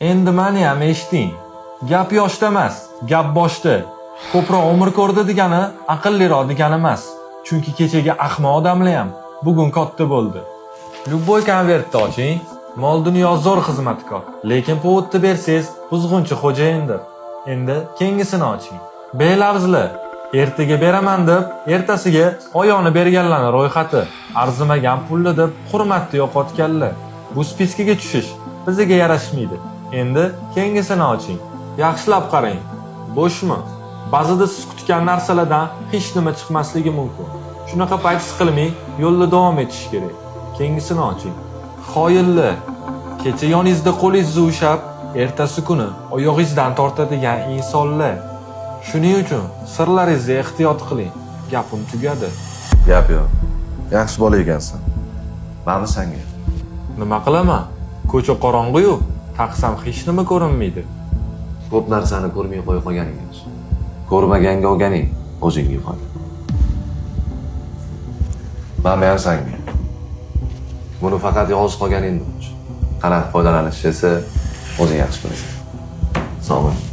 Endi meni ham eshiting. Gap yoshda emas, gap boshda. Ko'proq umr ko'rdi degani aqlliroq degani emas. Chunki kechagi ahmoq odamlar ham bugun katta bo'ldi. Любой konvertni oching. Mol dunyo zo'r xizmatkor, lekin povutni bersangiz, buzg'unchi xo'jayindir. Endi kengisini oching. Belavzlar, ertaga beraman deb, ertasiga oyog'ini berganlarning ro'yxati, arzimagan pulli deb hurmatni yo'qotganlar. Bu spiskaga tushish bizga yarashmaydi. Endi kengisini oching. Yaxshilab qarang. Bo'shmi? Ba'zida siz kutgan narsalardan hech nima chiqmasligi mumkin. Shunaqa payt siqilmay, yo'lda davom etish kerak. Kengisini oching. Xoyillar, kecha yoningizda qo'lingizni ushlab, ertasi kuni oyog'ingizdan tortadigan insonlar. Shuning uchun sirlaringizni ehtiyot qiling. Gapim tugadi. Gap yo'q. Yaxshi bola ekansan. Mani senga. Nima qilaman? Ko'cha qorong'u-yu, taqsam hech nima ko'rinmaydi. Ko'p narsani ko'rmay qo'ya qolganing yaxshi. Ko'rmaganga olganing o'zingga foyda. Mani ham senga. Buni faqat yolg'iz qolganingda uchun. Qanaqa foydalanishni esa o'zing yaxshi bilasan. Sog' bo'l.